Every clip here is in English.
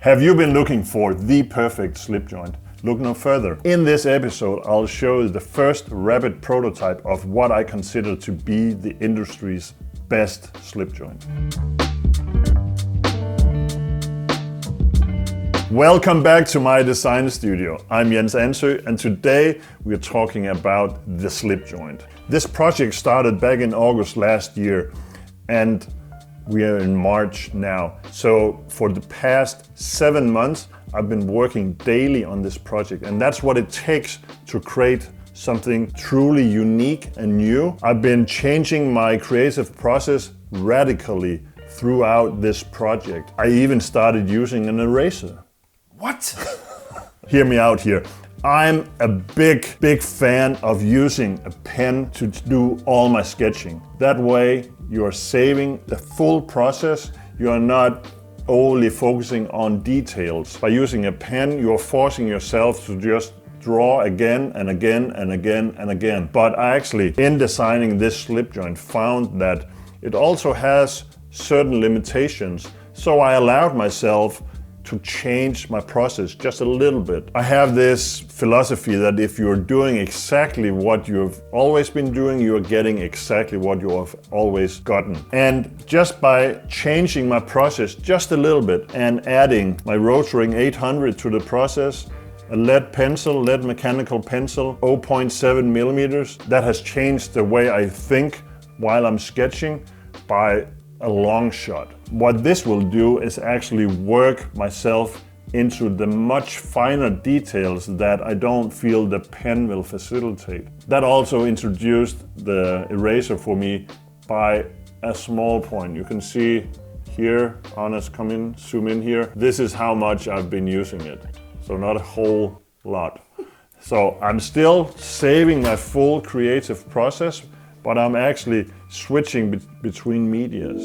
Have you been looking for the perfect slip joint? Look no further. In this episode, I'll show you the first rapid prototype of what I consider to be the industry's best slip joint. Welcome back to my design studio. I'm Anso, and today we're talking about the slip joint. This project started back in August last year, and we are in March now. So for the past 7 months, I've been working daily on this project, and that's what it takes to create something truly unique and new. I've been changing my creative process radically throughout this project. I even started using an eraser. What? Hear me out here. I'm a big fan of using a pen to do all my sketching. That way you are saving the full process. You are not only focusing on details. By using a pen, you're forcing yourself to just draw again and again and again and again. But I actually, in designing this slip joint, found that it also has certain limitations. So I allowed myself to change my process just a little bit. I have this philosophy that if you're doing exactly what you've always been doing, you're getting exactly what you have always gotten. And just by changing my process just a little bit and adding my Rotring 800 to the process, a lead mechanical pencil, 0.7 millimeters, that has changed the way I think while I'm sketching by a long shot. What this will do is actually work myself into the much finer details that I don't feel the pen will facilitate. That also introduced the eraser for me by a small point. You can see here, Honest, come in, zoom in here. This is how much I've been using it. So not a whole lot. So I'm still saving my full creative process, but I'm actually switching between medias.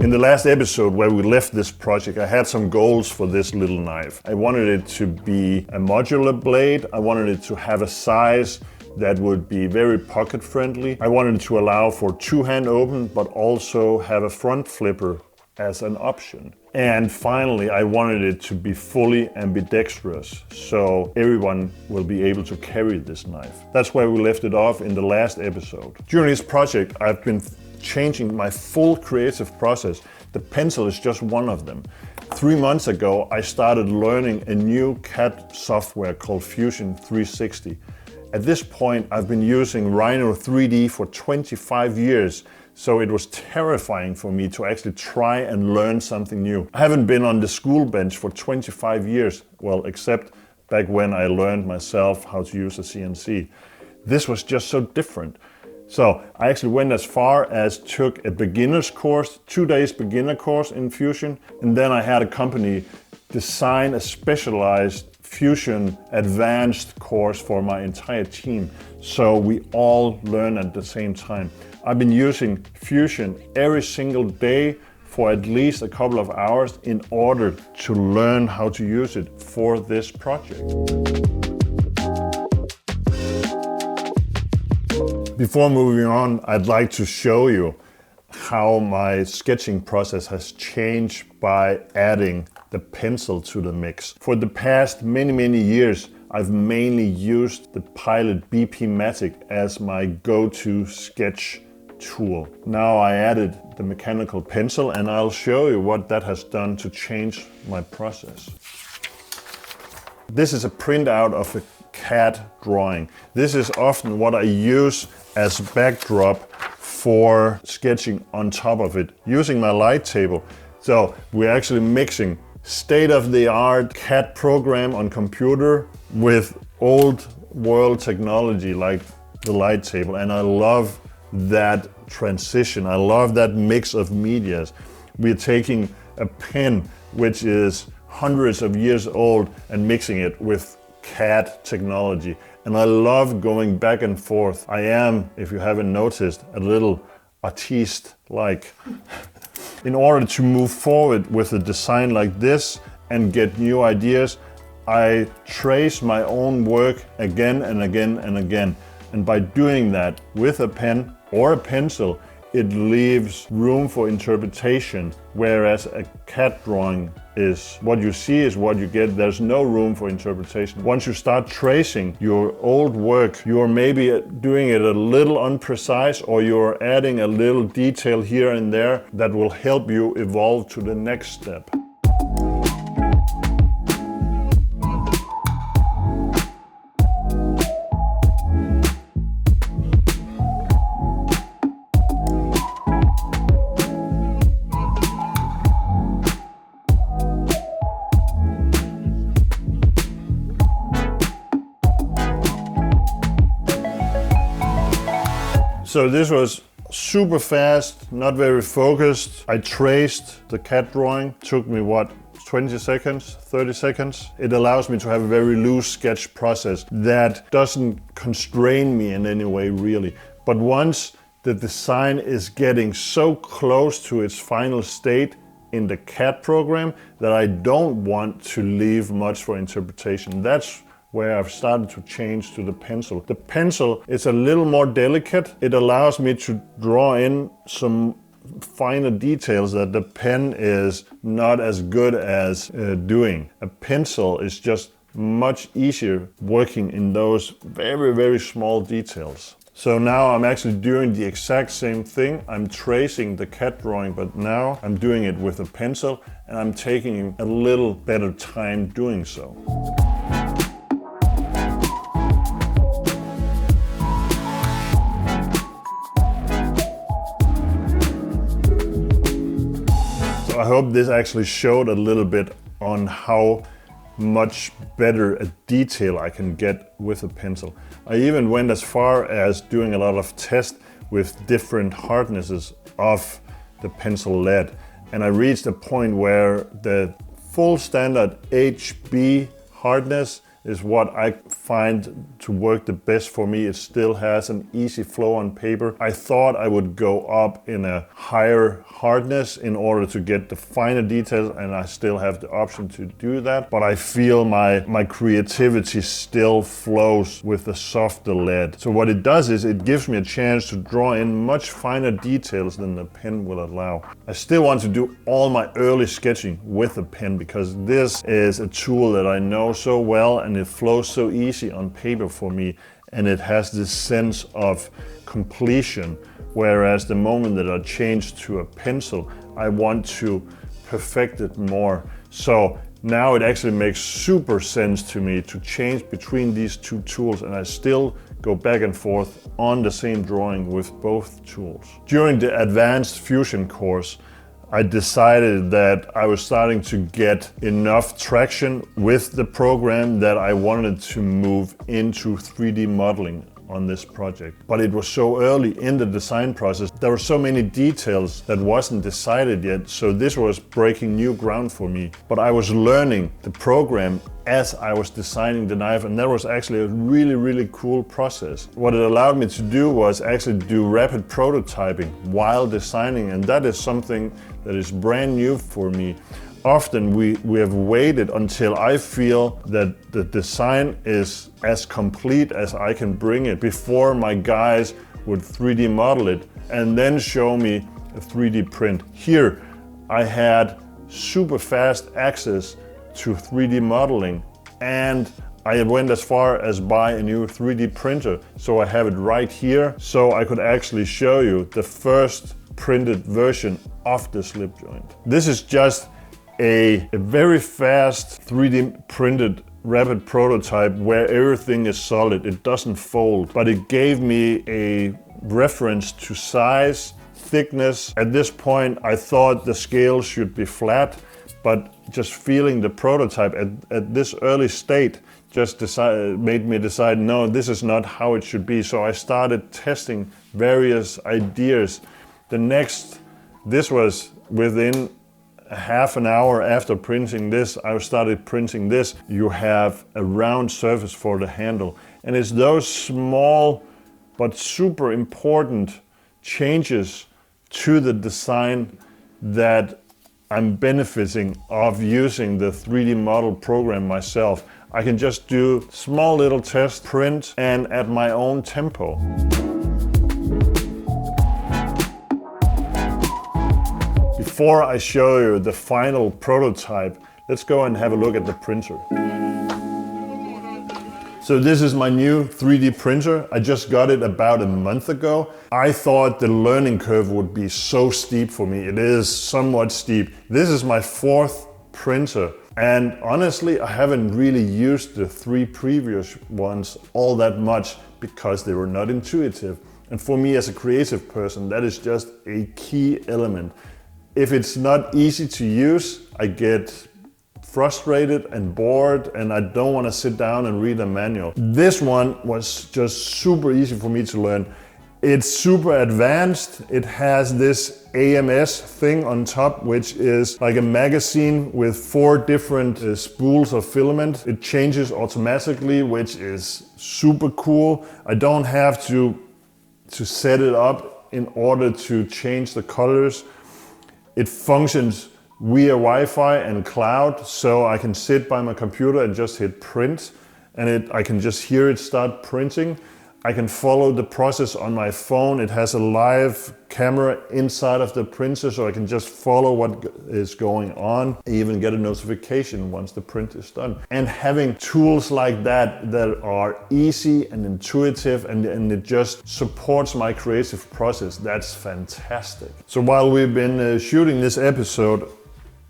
In the last episode where we left this project, I had some goals for this little knife. I wanted it to be a modular blade. I wanted it to have a size that would be very pocket friendly. I wanted it to allow for two-hand open, but also have a front flipper as an option. And finally, I wanted it to be fully ambidextrous, so everyone will be able to carry this knife. That's where we left it off in the last episode. During this project, I've been changing my full creative process. The pencil is just one of them. 3 months ago, I started learning a new CAD software called Fusion 360. At this point, I've been using Rhino 3D for 25 years, so it was terrifying for me to actually try and learn something new. I haven't been on the school bench for 25 years, well, except back when I learned myself how to use a CNC. This was just so different. So I actually went as far as took a beginner's course, 2 days beginner course in Fusion, and then I had a company design a specialized Fusion advanced course for my entire team, so we all learn at the same time. I've been using Fusion every single day for at least a couple of hours in order to learn how to use it for this project. Before moving on, I'd like to show you how my sketching process has changed by adding the pencil to the mix. For the past many years, I've mainly used the Pilot BP-Matic as my go-to sketch tool. Now I added the mechanical pencil, and I'll show you what that has done to change my process. This is a printout of a CAD drawing. This is often what I use as backdrop for sketching on top of it, using my light table. So we're actually mixing state-of-the-art CAD program on computer with old world technology like the light table, and I love that transition. I love that mix of medias. We're taking a pen which is hundreds of years old and mixing it with CAD technology, and I love going back and forth. I am, if you haven't noticed, a little artiste-like. In order to move forward with a design like this and get new ideas, I trace my own work again and again and again. And by doing that with a pen or a pencil, it leaves room for interpretation, whereas a CAD drawing is what you see is what you get. There's no room for interpretation. Once you start tracing your old work, you're maybe doing it a little imprecise, or you're adding a little detail here and there that will help you evolve to the next step. So this was super fast, not very focused. I traced the CAD drawing, took me 20 seconds, 30 seconds. It allows me to have a very loose sketch process that doesn't constrain me in any way really. But once the design is getting so close to its final state in the CAD program that I don't want to leave much for interpretation. That's where I've started to change to the pencil. The pencil is a little more delicate. It allows me to draw in some finer details that the pen is not as good as doing. A pencil is just much easier working in those very, very small details. So now I'm actually doing the exact same thing. I'm tracing the CAD drawing, but now I'm doing it with a pencil, and I'm taking a little better time doing so. I hope this actually showed a little bit on how much better a detail I can get with a pencil. I even went as far as doing a lot of tests with different hardnesses of the pencil lead. And I reached a point where the full standard HB hardness is what I find to work the best for me. It still has an easy flow on paper. I thought I would go up in a higher hardness in order to get the finer details, and I still have the option to do that. But I feel my creativity still flows with the softer lead. So what it does is it gives me a chance to draw in much finer details than the pen will allow. I still want to do all my early sketching with a pen because this is a tool that I know so well, and it flows so easy on paper for me, and it has this sense of completion. Whereas the moment that I change to a pencil, I want to perfect it more. So now it actually makes super sense to me to change between these two tools, and I still go back and forth on the same drawing with both tools. During the advanced fusion course, I decided that I was starting to get enough traction with the program that I wanted to move into 3D modeling on this project. But it was so early in the design process, there were so many details that wasn't decided yet, so this was breaking new ground for me. But I was learning the program as I was designing the knife, and that was actually a really, really cool process. What it allowed me to do was actually do rapid prototyping while designing, and that is something that is brand new for me. Often we have waited until I feel that the design is as complete as I can bring it before my guys would 3D model it and then show me a 3D print. Here I had super fast access to 3D modeling, and I went as far as buy a new 3D printer, so I have it right here, so I could actually show you the first printed version of the slip joint. This is just a very fast 3D printed rapid prototype where everything is solid, it doesn't fold, but it gave me a reference to size, thickness. At this point I thought the scale should be flat, but just feeling the prototype at this early state just made me decide, no, this is not how it should be. So I started testing various ideas. This was within a half an hour after printing this, I started printing this. You have a round surface for the handle. And it's those small but super important changes to the design that I'm benefiting of using the 3D model program myself. I can just do small little tests, print, and at my own tempo. before I show you the final prototype, let's go and have a look at the printer. So this is my new 3D printer. I just got it about a month ago. I thought the learning curve would be so steep for me. It is somewhat steep. This is my 4th printer. And honestly, I haven't really used the 3 previous ones all that much because they were not intuitive. And for me as a creative person, that is just a key element. If it's not easy to use, I get frustrated and bored, and I don't want to sit down and read a manual. This one was just super easy for me to learn. It's super advanced. It has this AMS thing on top, which is like a magazine with 4 different spools of filament. It changes automatically, which is super cool. I don't have to set it up in order to change the colors. It functions via Wi-Fi and cloud, so I can sit by my computer and just hit print, and I can just hear it start printing. I can follow the process on my phone. It has a live camera inside of the printer, so I can just follow what is going on. I even get a notification once the print is done. And having tools like that are easy and intuitive, and it just supports my creative process, that's fantastic. So while we've been shooting this episode,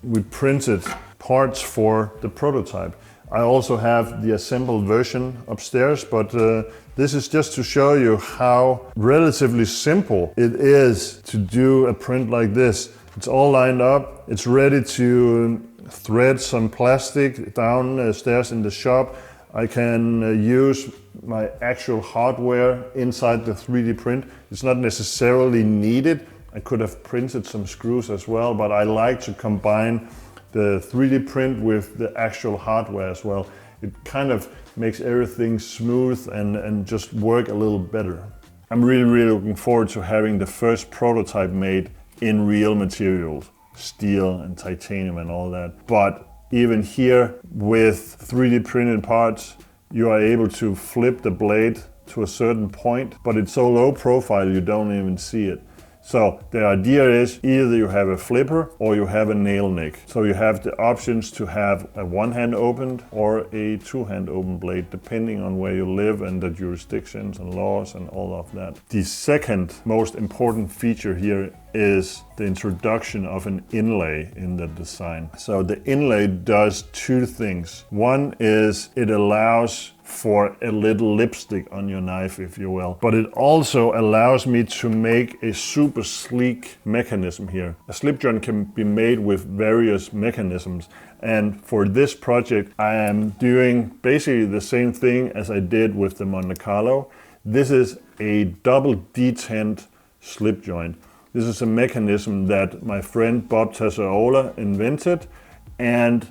we printed parts for the prototype. I also have the assembled version upstairs, but this is just to show you how relatively simple it is to do a print like this. It's all lined up, it's ready to thread some plastic downstairs in the shop. I can use my actual hardware inside the 3D print. It's not necessarily needed. I could have printed some screws as well, but I like to combine the 3D print with the actual hardware as well. It kind of makes everything smooth and just work a little better. I'm really looking forward to having the first prototype made in real materials, steel and titanium and all that. But even here with 3D printed parts, you are able to flip the blade to a certain point, but it's so low profile you don't even see it. So the idea is either you have a flipper or you have a nail nick. So you have the options to have a one-hand opened or a two-hand open blade, depending on where you live and the jurisdictions and laws and all of that. The second most important feature here is the introduction of an inlay in the design. So the inlay does 2 things. One is it allows for a little lipstick on your knife, if you will. But it also allows me to make a super sleek mechanism here. A slip joint can be made with various mechanisms. And for this project, I am doing basically the same thing as I did with the Monte Carlo. This is a double detent slip joint. This is a mechanism that my friend Bob Tassaola invented and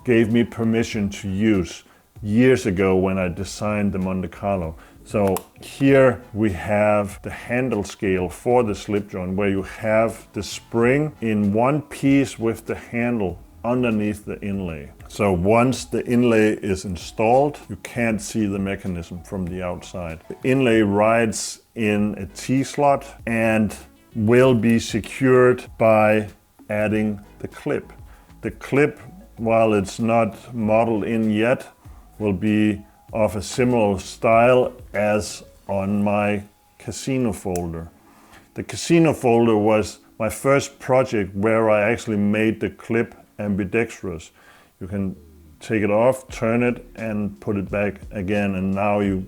gave me permission to use years ago when I designed the Monte Carlo. So here we have the handle scale for the slip joint, where you have the spring in one piece with the handle underneath the inlay. So once the inlay is installed, you can't see the mechanism from the outside. The inlay rides in a T-slot and will be secured by adding the clip. The clip, while it's not modeled in yet, will be of a similar style as on my casino folder. The casino folder was my first project where I actually made the clip ambidextrous. You can take it off, turn it, and put it back again, and now you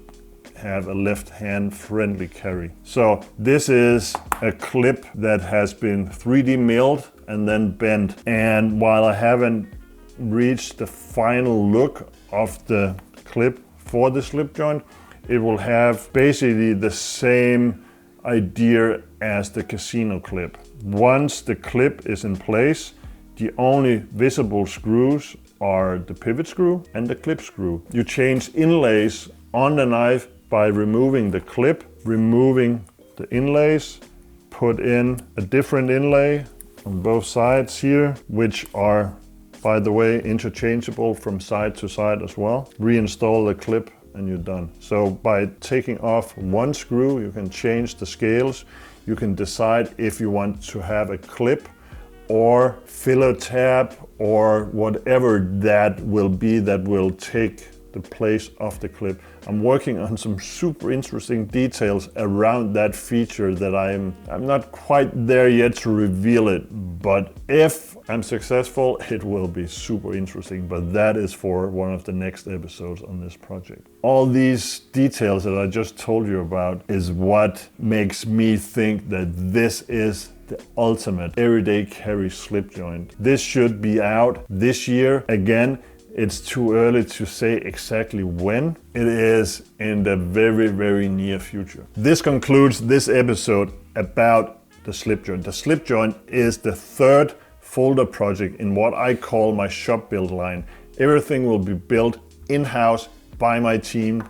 have a left-hand friendly carry. So this is a clip that has been 3D milled and then bent. And while I haven't reached the final look of the clip for the slip joint, it will have basically the same idea as the casino clip. Once the clip is in place, the only visible screws are the pivot screw and the clip screw. You change inlays on the knife by removing the clip, removing the inlays, put in a different inlay on both sides here, which are, by the way, interchangeable from side to side as well. Reinstall the clip and you're done. So by taking off one screw, you can change the scales. You can decide if you want to have a clip or filler tab or whatever that will be that will take the place of the clip. I'm working on some super interesting details around that feature that I'm not quite there yet to reveal it, but if I'm successful, it will be super interesting, but that is for one of the next episodes on this project. All these details that I just told you about is what makes me think that this is the ultimate everyday carry slip joint. This should be out this year. Again, it's too early to say exactly when. It is in the very, very near future. This concludes this episode about the slip joint. The slip joint is the third folder project in what I call my shop build line. Everything will be built in-house by my team.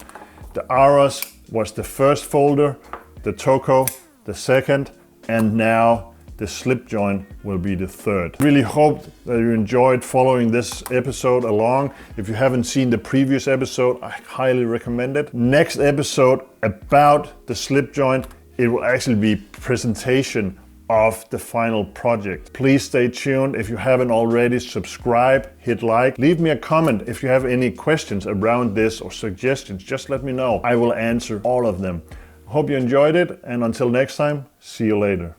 The Aros was the first folder, the Toco the second, and now the slip joint will be the third. Really hope that you enjoyed following this episode along. If you haven't seen the previous episode, I highly recommend it. Next episode about the slip joint, it will actually be presentation of the final project. Please stay tuned. If you haven't already, subscribe, hit like, leave me a comment. If you have any questions around this or suggestions, just let me know. I will answer all of them. Hope you enjoyed it, and until next time, see you later.